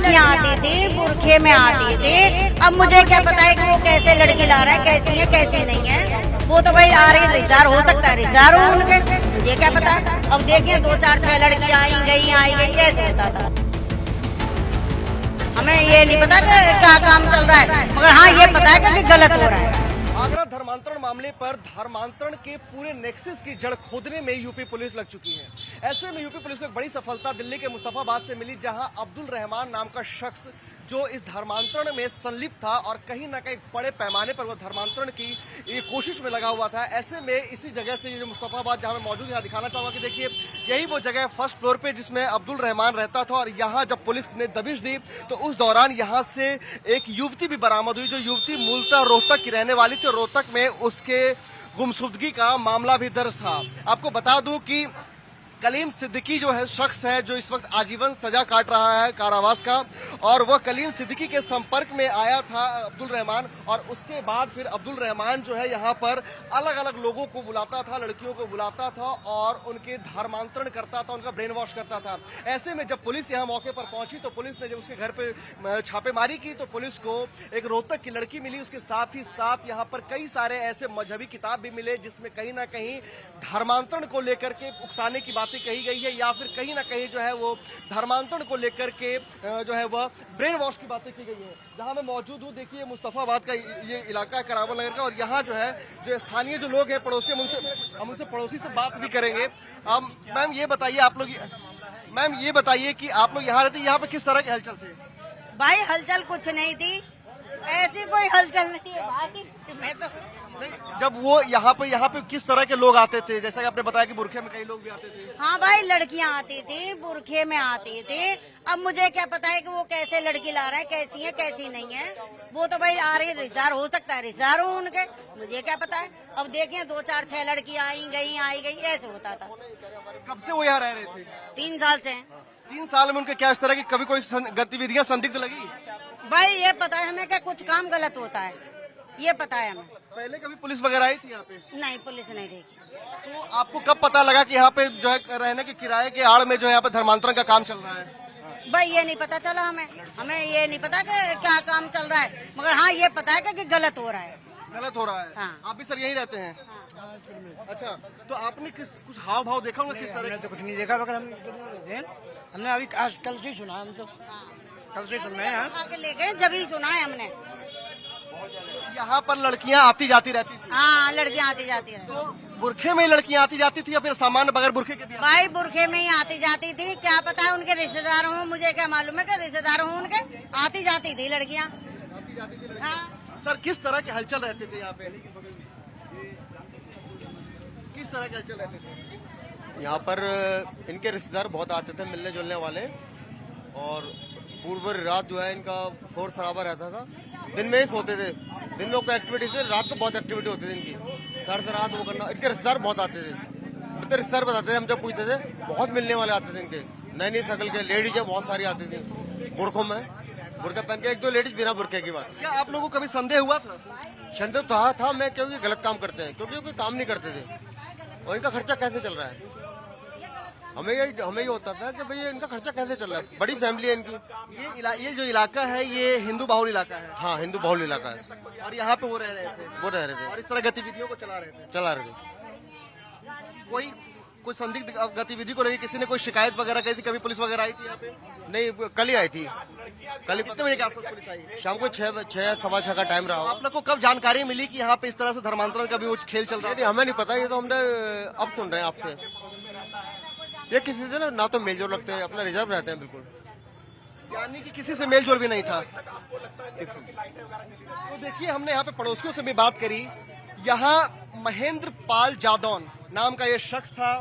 लड़कियां आती थी, बुरखे में आती थी। अब मुझे क्या पता है कि वो कैसे लड़की ला रहा है, कैसी है कैसी नहीं है। वो तो भाई आ रही रिश्तेदार हो सकता है, रिश्तेदार हो उनके, मुझे क्या पता है। अब देखिए 2 4 6 लड़की आई गई ऐसे होता था। हमें ये नहीं पता कि क्या काम चल रहा है, मगर हाँ ये पता है कि गलत हो रहा है। आगरा धर्मांतरण मामले पर धर्मांतरण के पूरे नेक्सस की जड़ खोदने में यूपी पुलिस लग चुकी है। ऐसे में यूपी पुलिस को एक बड़ी सफलता दिल्ली के मुस्तफाबाद से मिली, जहां अब्दुल रहमान नाम का शख्स जो इस धर्मांतरण में संलिप्त था और कहीं ना कहीं बड़े पैमाने पर वह धर्मांतरण की कोशिश में लगा हुआ था। ऐसे में इसी जगह से ये मुस्तफाबाद जहां मैं मौजूद, यहाँ दिखाना चाहूंगा कि देखिए यही वो जगह फर्स्ट फ्लोर पे जिसमें अब्दुल रहमान रहता था। और यहाँ जब पुलिस ने दबिश दी तो उस दौरान यहाँ से एक युवती भी बरामद हुई, जो युवती मूलतः रोहतक की रहने वाली थी। रोहतक में उसके गुमशुदगी का मामला भी दर्ज था। आपको बता दूं कि कलीम सिद्दीकी जो है शख्स है जो इस वक्त आजीवन सजा काट रहा है कारावास का, और वह कलीम सिद्दीकी के संपर्क में आया था अब्दुल रहमान। और उसके बाद फिर अब्दुल रहमान जो है यहाँ पर अलग अलग लोगों को बुलाता था, लड़कियों को बुलाता था और उनके धर्मांतरण करता था, उनका ब्रेन वॉश करता था। ऐसे में जब पुलिस यहाँ मौके पर पहुंची तो पुलिस ने जब उसके घर पे छापेमारी की तो पुलिस को एक रोहतक की लड़की मिली। उसके साथ ही साथ यहाँ पर कई सारे ऐसे मजहबी किताब भी मिले जिसमें कहीं ना कहीं धर्मांतरण को लेकर के उकसाने की बात कही गई है, या फिर कहीं ना कहीं जो है वो धर्मांतरण को लेकर के जो है वह ब्रेन वॉश की बातें की गई है। जहां मैं मौजूद हूं, देखिए मुस्तफाबाद का ये इलाका है करावल नगर का, और यहाँ जो है जो स्थानीय जो लोग हैं पड़ोसी, हम उनसे पड़ोसी से बात भी करेंगे। मैम ये बताइए कि आप लोग यहाँ रहते, यहाँ पे किस तरह की हलचल थी? भाई हलचल कुछ नहीं थी, ऐसी कोई हलचल नहीं है भाई। मैं तो जब वो यहाँ पे किस तरह के लोग आते थे? जैसा कि आपने बताया कि बुरखे में कई लोग भी आते थे। हाँ भाई लड़कियां आती थी, बुरखे में आती थी। अब मुझे क्या पता है कि वो कैसे लड़की ला रहा है, कैसी है कैसी नहीं है। वो तो भाई आ रही रिश्तेदार हो सकता है, रिश्तेदार हो उनके, मुझे क्या पता है। अब देखिए 2 4 6 लड़की आई गई ऐसे होता था। कब से वो यहाँ रह रहे थे? 3 साल से। 3 साल में उनके क्या इस तरह की कभी कोई गतिविधियां संदिग्ध लगी? भाई ये पता है हमें कि कुछ काम गलत होता है, ये पता है हमें। पहले कभी पुलिस वगैरह आई थी यहाँ पे? नहीं, पुलिस नहीं देखी। तो आपको कब पता लगा कि यहाँ पे जो है रहने के किराए के आड़ में जो है यहाँ पे धर्मांतरण का काम चल रहा है? भाई ये नहीं पता चला हमें ये नहीं पता कि क्या काम चल रहा है, मगर हाँ ये पता है कि गलत हो रहा है। गलत हो रहा है? हाँ। आप भी सर यहीं रहते हैं? हाँ। अच्छा, तो आपने कुछ हाव भाव देखा होगा किस तरह? हमने तो कुछ नहीं देखा, मगर हमने अभी आज कल से ही सुना, हम तो कल से सुन रहे हैं। आके ले गए जब ही सुना है हमने। यहाँ पर लड़कियाँ आती जाती रहती थी? हाँ लड़कियाँ आती जाती है। तो बुरखे में लड़कियाँ आती जाती थी या फिर सामान्य बगैर बुरखे के भी? भाई बुरखे में ही आती जाती थी, क्या पता है उनके रिश्तेदार हों, मुझे क्या मालूम है कि रिश्तेदार हों उनके। आती जाती थी लड़कियाँ। हाँ सर किस तरह के हलचल रहते थे यहाँ पे? किस तरह के हलचल रहते थे यहाँ पर? इनके रिश्तेदार बहुत आते थे मिलने जुलने वाले, और पूर्व रात जो है इनका शोर शराबा रहता था। दिन में ही सोते थे, दिन में कोई एक्टिविटी थी, रात को बहुत एक्टिविटी होती थी इनकी। सर से रात वो करना। इनके रिश्तेदार बहुत आते थे, इतने रिश्तेदार बताते थे, हम जब पूछते थे बहुत मिलने वाले आते थे इनके। नई नई शक्ल के लेडीज बहुत सारी आती थी बुरखों में, बुरखा पहन के। 1 2 लेडीज बिना बुरखे की बात। क्या आप लोगों को कभी संदेह हुआ था? संदेह था मैं, क्योंकि गलत काम करते हैं, क्योंकि कोई काम नहीं करते थे और इनका खर्चा कैसे चल रहा है। हमें ये होता था कि भाई इनका खर्चा कैसे चल रहा है, बड़ी फैमिली है इनकी। ये जो इलाका है ये हिंदू बाहुल इलाका है? हाँ, हिंदू बाहुल इलाका है। और यहाँ पे वो रह रहे थे और इस तरह गतिविधियों को चला रहे थे। कोई संदिग्ध गतिविधि को लेकर किसी ने कोई शिकायत वगैरह की थी? कभी पुलिस वगैरह आई थी यहाँ पे? नहीं, कल ही आई थी। कल ही कितने बजे के आसपास पुलिस आई? शाम को 6 सवा 6 का टाइम रहा। आप लोग को कब जानकारी मिली कि यहाँ पे इस तरह से धर्मांतरण का भी वो खेल चल रहा है? हमें नहीं पता, ये तो हमने अब सुन रहे हैं आपसे। ये किसी से ना तो मेलजोल रखते हैं, अपना रिजर्व रहते हैं बिल्कुल। यानी कि किसी से मेलजोल भी नहीं था? तो देखिए हमने यहाँ पे पड़ोसियों से भी बात करी। यहाँ महेंद्र पाल जादौन नाम का ये शख्स था,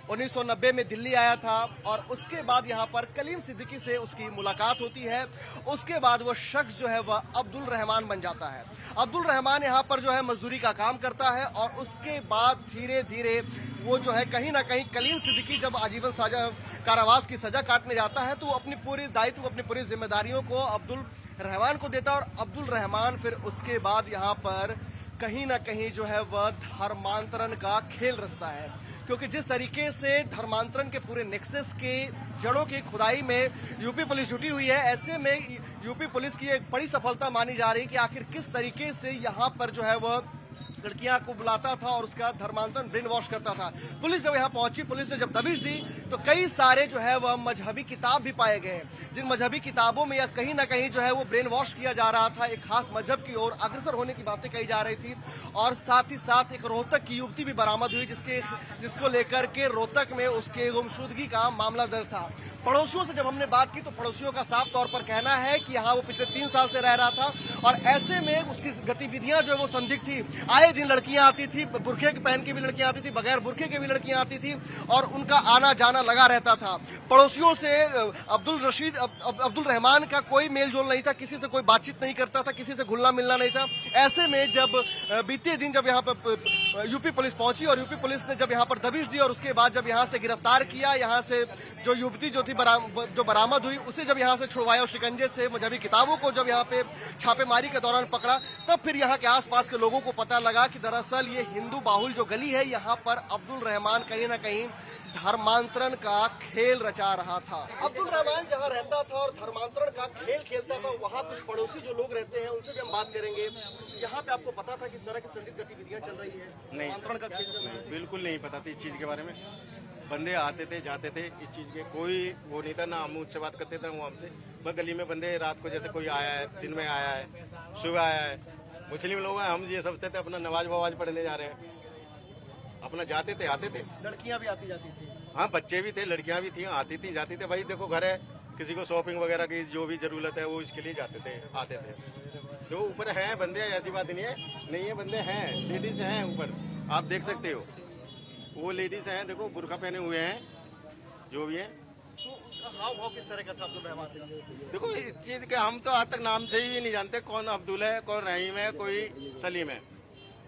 1990 में दिल्ली आया था और उसके बाद यहाँ पर कलीम सिद्दीकी से उसकी मुलाकात होती है। उसके बाद वो शख्स जो है वह अब्दुल रहमान बन जाता है। अब्दुल रहमान यहाँ पर जो है मजदूरी का काम करता है और उसके बाद धीरे धीरे वो जो है कहीं ना कहीं कलीम सिद्दीकी जब आजीवन सजा कारावास की सजा काटने जाता है तो वो अपनी पूरी दायित्व, अपनी पूरी जिम्मेदारियों को अब्दुल रहमान को देता है और अब्दुल रहमान फिर उसके बाद यहाँ पर कहीं ना कहीं जो है वह धर्मांतरण का खेल रचता है, क्योंकि जिस तरीके से धर्मांतरण के पूरे नेक्सस के जड़ों की खुदाई में यूपी पुलिस जुटी हुई है, ऐसे में यूपी पुलिस की एक बड़ी सफलता मानी जा रही है कि आखिर किस तरीके से यहाँ पर जो है वह लड़कियां को बुलाता था और उसका धर्मांतरण ब्रेन वॉश करता था। पुलिस जब यहाँ पहुंची, पुलिस ने जब दबिश दी तो कई सारे जो है वह मजहबी किताब भी पाए गए, जिन मजहबी किताबों में यह कहीं ना कहीं जो है वो ब्रेन वॉश किया जा रहा था, एक खास मजहब की ओर अग्रसर होने की बातें कही जा रही थी। और साथ ही साथ एक रोहतक की युवती भी बरामद हुई जिसको लेकर के रोहतक में उसके गुमशुदगी का मामला दर्ज था। पड़ोसियों से जब हमने बात की तो पड़ोसियों का साफ तौर पर कहना है कि यहाँ वो पिछले 3 साल से रह रहा था और ऐसे में उसकी गतिविधियां जो है वो संदिग्ध थी। आए दिन लड़कियां आती थी, बुरखे पहन के भी लड़कियां आती थी, बगैर बुरखे के भी लड़कियां आती थी और उनका आना जाना लगा रहता था। पड़ोसियों से अब्दुल रहमान का कोई मेल जोल नहीं था, किसी से कोई बातचीत नहीं करता था, किसी से घुलना मिलना नहीं था। ऐसे में जब बीते दिन जब यहाँ पर यूपी पुलिस पहुंची और यूपी पुलिस ने जब यहाँ पर दबिश दी और उसके बाद जब यहाँ से गिरफ्तार किया, यहाँ से जो युवती जो थी जो बरामद हुई उसे जब यहाँ से छुड़वाया और शिकंजे से मजहबी किताबों को जब यहाँ पे छापेमारी के दौरान पकड़ा, तब फिर यहाँ के आसपास के लोगों को पता लगा कि दरअसल ये हिंदू बाहुल जो गली है, यहाँ पर अब्दुल रहमान कहीं ना कहीं धर्मांतरण का खेल रचा रहा था। अब्दुल रहमान जहाँ रहता था और धर्मांतरण का खेल खेलता था, वहाँ कुछ पड़ोसी जो लोग रहते हैं उनसे भी हम बात करेंगे। यहाँ पे आपको पता था किस तरह की संदिग्ध गतिविधियां चल रही है? धर्मांतरण का खेल चल रहा है? बिल्कुल नहीं पता था इस चीज के बारे में। बंदे आते थे जाते थे, इस चीज के कोई वो नहीं था, ना हम मुझसे बात करते थे वो हमसे। बस गली में बंदे रात को जैसे कोई आया है, दिन में आया है, सुबह आया है, मुस्लिम लोग हैं, हम ये समझते थे अपना नमाज ववाज पढ़ने जा रहे हैं, अपना जाते थे आते थे। लड़कियां भी आती जाती थी? हाँ, बच्चे भी थे, लड़कियां भी थी, आती थी जाती थे। भाई देखो घर है, किसी को शॉपिंग वगैरह की जो भी जरूरत है वो इसके लिए जाते थे आते थे। जो ऊपर हैं बंदे, ऐसी बात नहीं है बंदे हैं, लेडीज हैं ऊपर, आप देख सकते हो वो लेडीज हैं, देखो बुर्का पहने हुए हैं जो भी है। तो हाव भाव किस तरह का था अब्दुल रहमान का? देखो इस चीज के हम तो आज तक नाम से ही नहीं जानते कौन अब्दुल है, कौन रहीम है, कोई सलीम है।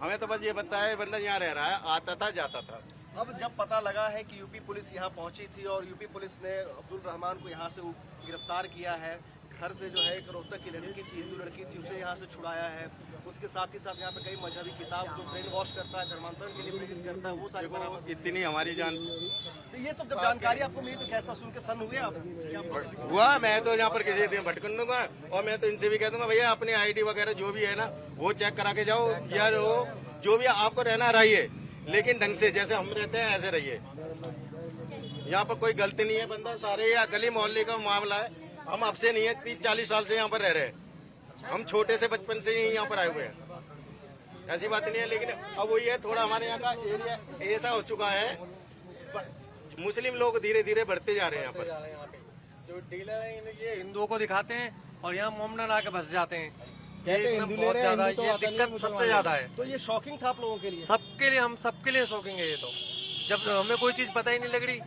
हमें तो बस ये पता है बंदा यहाँ रह रहा है, आता था जाता था। अब जब पता लगा है कि यूपी पुलिस यहाँ पहुंची थी और यूपी पुलिस ने अब्दुल रहमान को यहाँ से गिरफ्तार किया है, घर से जो है एक रोहतक की लड़की थी, हिंदू लड़की थी, उसे यहाँ से छुड़ाया है, उसके साथ ही साथ यहाँ पे कई मजहबी किताब जो ब्रेन वॉश करता है, धर्मांतरण के लिए प्रेरित करता है, वो सारी बरामद। इतनी हमारी जान तो ये सब जब जानकारी आपको मिली तो कैसा सुन के सन हुए आप? हुआ, मैं तो यहाँ पर किसी दिन भटकन दूंगा और मैं तो इनसे भी कह दूंगा भैया अपनी आईडी वगैरह जो भी है ना वो चेक करा के जाओ यार, वो जो भी आपको रहना रहिए, लेकिन ढंग से जैसे हम रहते हैं ऐसे रहिए। यहाँ पर कोई गलती नहीं है, बंदा सारे या गली मोहल्ले का मामला है, हम अब से नहीं है, 30-40 साल से यहाँ पर रह रहे हैं, हम छोटे से बचपन से ही यहाँ पर आए हुए हैं, ऐसी बात नहीं है। लेकिन अब वही है, थोड़ा हमारे यहाँ का एरिया ऐसा हो चुका है, मुस्लिम लोग धीरे धीरे बढ़ते जा रहे हैं यहाँ पर। जो डीलर है ये हिंदुओं को दिखाते हैं और यहाँ मोमडन आके बस जाते हैं। कहते हैं बहुत ज्यादा ये दिक्कत सबसे ज्यादा है, तो ये शॉकिंग था आप लोगों के लिए? सबके लिए, हम सबके लिए शौकिंग है ये तो, जब हमें कोई चीज पता ही नहीं लग रही।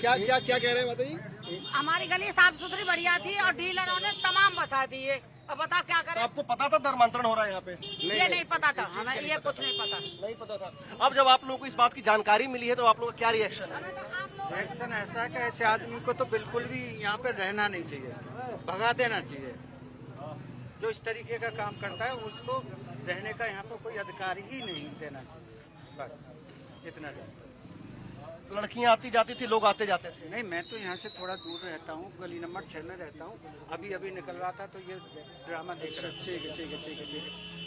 क्या कह रहे हैं बताइए? हमारी गली साफ सुथरी बढ़िया थी और डीलरों ने तमाम बसा दिए। अब बताओ क्या तो करें? आपको पता था धर्मांतरण हो रहा है यहाँ पे? ये नहीं पता था हमें, ये कुछ नहीं पता। नहीं पता था। अब जब आप लोगों को इस बात की जानकारी मिली है तो आप लोगों का क्या रिएक्शन है? रिएक्शन ऐसा है कि ऐसे आदमी को तो बिल्कुल भी यहाँ पे रहना नहीं चाहिए, भगा देना चाहिए। जो इस तरीके का काम करता है उसको रहने का यहाँ पर कोई अधिकार ही नहीं देना चाहिए, बस इतना जाए। लड़कियां आती जाती थी, लोग आते जाते थे? नहीं, मैं तो यहाँ से थोड़ा दूर रहता हूँ, गली नंबर 6 में रहता हूँ। अभी निकल रहा था तो ये ड्रामा देख रहा। ठीक है।